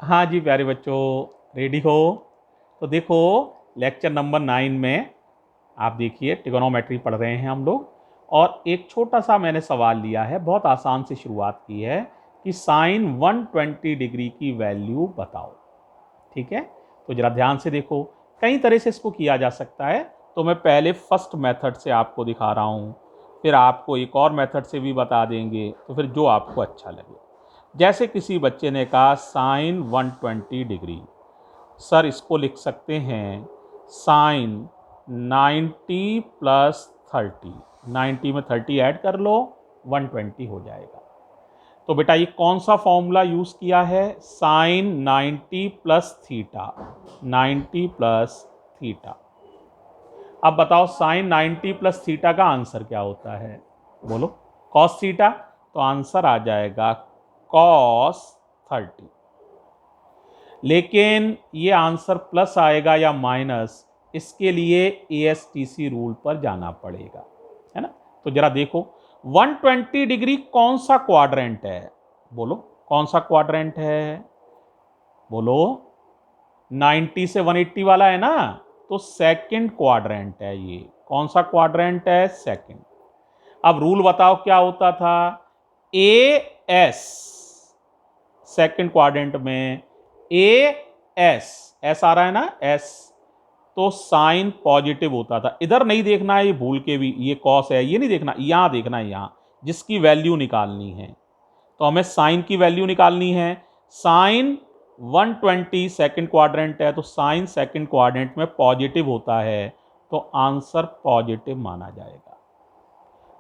हाँ जी प्यारे बच्चों, रेडी हो? तो देखो, लेक्चर नंबर 9 में आप देखिए ट्रिगोनोमेट्री पढ़ रहे हैं हम लोग। और एक छोटा सा मैंने सवाल लिया है, बहुत आसान से शुरुआत की है कि साइन 120 डिग्री की वैल्यू बताओ। ठीक है, तो जरा ध्यान से देखो, कई तरह से इसको किया जा सकता है। तो मैं पहले फर्स्ट मेथड से आपको दिखा रहा हूँ, फिर आपको एक और मेथड से भी बता देंगे, तो फिर जो आपको अच्छा लगे। जैसे किसी बच्चे ने कहा साइन 120 डिग्री, सर इसको लिख सकते हैं साइन 90 प्लस 30। 90 में 30 ऐड कर लो, 120 हो जाएगा। तो बेटा ये कौन सा फॉर्मूला यूज किया है? Sine 90 plus theta. 90 plus theta. अब बताओ साइन 90 प्लस थीटा का आंसर क्या होता है? बोलो। Cos theta. तो आंसर आ जाएगा कॉस 30। लेकिन ये आंसर प्लस आएगा या माइनस, इसके लिए एएसटीसी रूल पर जाना पड़ेगा, है ना? तो जरा देखो 120 डिग्री कौन सा क्वाड्रेंट है? बोलो, कौन सा क्वाड्रेंट है? बोलो। 90 से 180 वाला है ना, तो सेकंड क्वाड्रेंट है ये। कौन सा क्वाड्रेंट है? सेकंड। अब रूल बताओ क्या होता था? ए एस, सेकंड क्वाड्रेंट में ए एस, एस आ रहा है ना, एस, तो साइन पॉजिटिव होता था। इधर नहीं देखना है ये भूल के भी, ये कॉस है ये नहीं देखना, यहां देखना है, यहां जिसकी वैल्यू निकालनी है। तो हमें साइन की वैल्यू निकालनी है। साइन 120 सेकंड क्वाड्रेंट है, तो साइन सेकंड क्वाड्रेंट में पॉजिटिव होता है, तो आंसर पॉजिटिव माना जाएगा।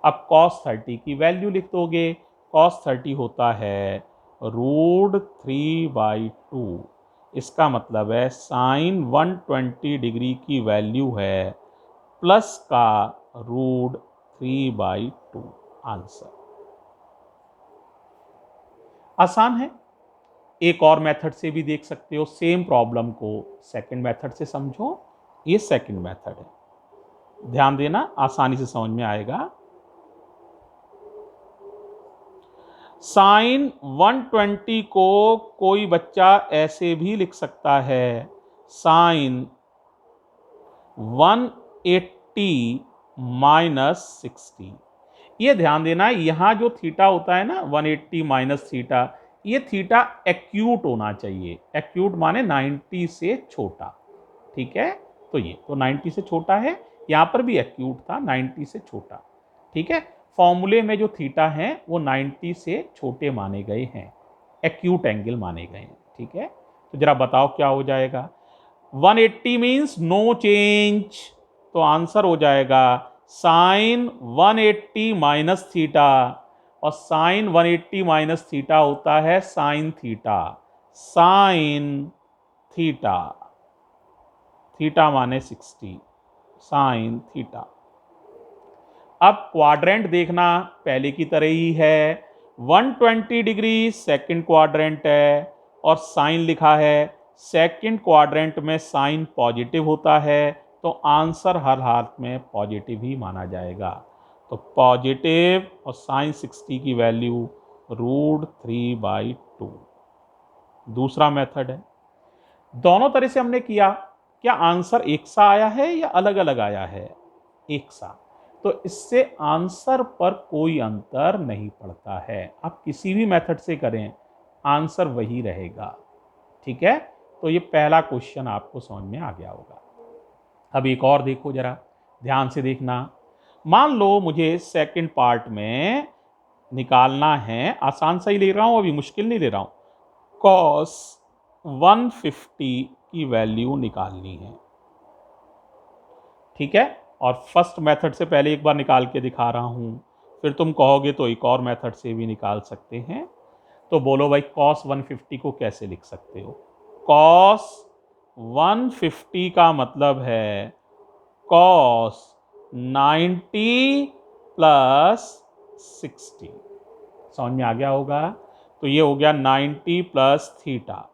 अब cos 30 की वैल्यू लिख दोगे। cos 30 होता है √3/2। इसका मतलब है साइन 120 डिग्री की वैल्यू है प्लस का √3/2 आंसर। आसान है। एक और मेथड से भी देख सकते हो सेम प्रॉब्लम को। सेकंड मेथड से समझो, ये सेकंड मेथड है, ध्यान देना, आसानी से समझ में आएगा। साइन 120 को कोई बच्चा ऐसे भी लिख सकता है, साइन 180 माइनस 60। ये ध्यान देना, यहां जो थीटा होता है ना 180 माइनस थीटा, ये थीटा एक्यूट होना चाहिए। एक्यूट माने 90 से छोटा। ठीक है, तो ये तो 90 से छोटा है, यहां पर भी एक्यूट था 90 से छोटा। ठीक है, फॉर्मूले में जो थीटा है वो 90 से छोटे माने गए हैं, एक्यूट एंगल माने गए हैं। ठीक है, तो जरा बताओ क्या हो जाएगा? 180 मीन्स नो चेंज, तो आंसर हो जाएगा साइन 180 माइनस थीटा। और साइन 180 माइनस थीटा होता है sine theta. Sine theta, theta माने 60, साइन थीटा। अब क्वाड्रेंट देखना पहले की तरह ही है। 120 डिग्री सेकंड क्वाड्रेंट है, और साइन लिखा है। सेकंड क्वाड्रेंट में साइन पॉजिटिव होता है, तो आंसर हर हाथ में पॉजिटिव ही माना जाएगा। तो पॉजिटिव और साइन 60 की वैल्यू √3/2। दूसरा मेथड है, दोनों तरह से हमने किया, क्या आंसर एक सा आया है या अलग अलग आया है? एक सा। तो इससे आंसर पर कोई अंतर नहीं पड़ता है। आप किसी भी मेथड से करें, आंसर वही रहेगा। ठीक है, तो ये पहला क्वेश्चन आपको समझ में आ गया होगा। अब एक और देखो, जरा ध्यान से देखना। मान लो मुझे सेकंड पार्ट में निकालना है, आसान सा ही ले रहा हूं, अभी मुश्किल नहीं ले रहा हूं। कॉस 150 की वैल्यू निकालनी है। ठीक है, और फर्स्ट मेथड से पहले एक बार निकाल के दिखा रहा हूं, फिर तुम कहोगे तो एक और मेथड से भी निकाल सकते हैं। तो बोलो भाई, कॉस 150 को कैसे लिख सकते हो? कॉस 150 का मतलब है कॉस 90 प्लस 60। समझ में आ गया होगा? तो ये हो गया 90 प्लस थीटा।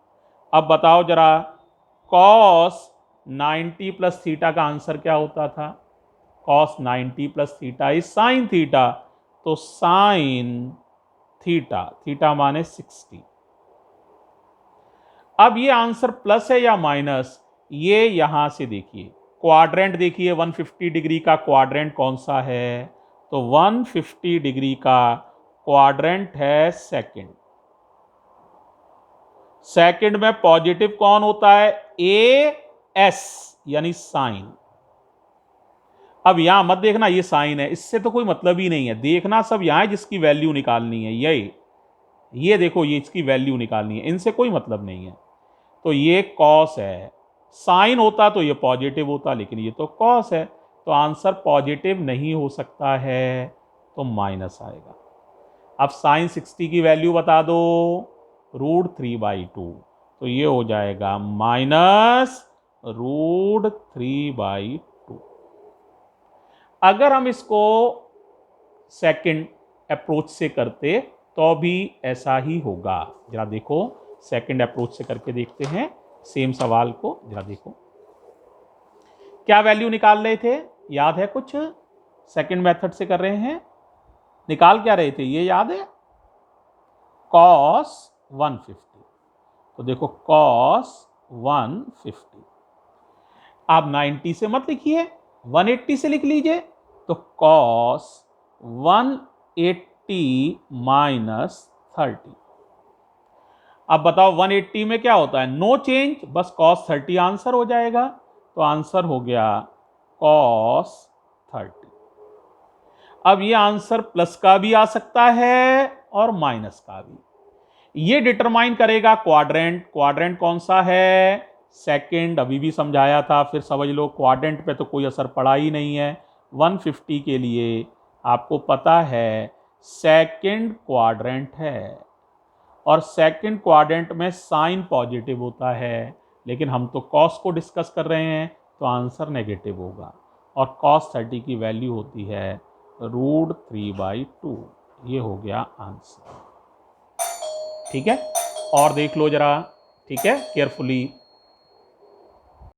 अब बताओ जरा, कॉस 90 प्लस थीटा का आंसर क्या होता था? Cos 90 plus theta is sine theta, तो साइन थीटा, थीटा माने 60। अब ये आंसर प्लस है या माइनस, ये यहां से देखिए क्वाड्रेंट देखिए 150 डिग्री का क्वाड्रेंट कौन सा है, तो 150 डिग्री का क्वाड्रेंट है सेकंड। सेकंड में पॉजिटिव कौन होता है, ए एस यानी साइन। अब यहां मत देखना ये साइन है, इससे तो कोई मतलब ही नहीं है, देखना सब यहां है जिसकी वैल्यू निकालनी है, ये देखो ये इसकी वैल्यू निकालनी है, इनसे कोई मतलब नहीं है। तो ये कॉस है, साइन होता तो ये पॉजिटिव होता, लेकिन ये तो कॉस है, तो आंसर पॉजिटिव नहीं हो सकता है, तो माइनस आएगा। अब साइन 60 की वैल्यू बता दो, √3/2, तो ये हो जाएगा -√3/2। अगर हम इसको सेकंड अप्रोच से करते तो भी ऐसा ही होगा। जरा देखो सेकंड अप्रोच से करके देखते हैं सेम सवाल को, जरा देखो क्या वैल्यू निकाल रहे थे, याद है कुछ? सेकंड मेथड से कर रहे हैं, निकाल क्या रहे थे ये याद है? cos 150, तो देखो cos 150। आप 90 से मत लिखिए, 180 से लिख लीजिए, तो cos 180 -30। अब बताओ 180 में क्या होता है, नो चेंज, बस cos 30 आंसर हो जाएगा, तो आंसर हो गया cos 30। अब ये आंसर प्लस का भी आ सकता है और माइनस का भी, ये डिटरमाइन करेगा क्वाड्रेंट। क्वाड्रेंट कौन सा है, सेकंड, अभी भी समझाया था, फिर समझ लो क्वाड्रेंट पे तो कोई असर पड़ा ही नहीं है। 150 के लिए आपको पता है सेकंड क्वाड्रेंट है, और सेकंड क्वाड्रेंट में साइन पॉजिटिव होता है, लेकिन हम तो कॉस को डिस्कस कर रहे हैं, तो आंसर नेगेटिव होगा, और cos 30 की वैल्यू होती है √3/2। ये हो गया आंसर। ठीक है, और देख लो जरा, ठीक है केयरफुली।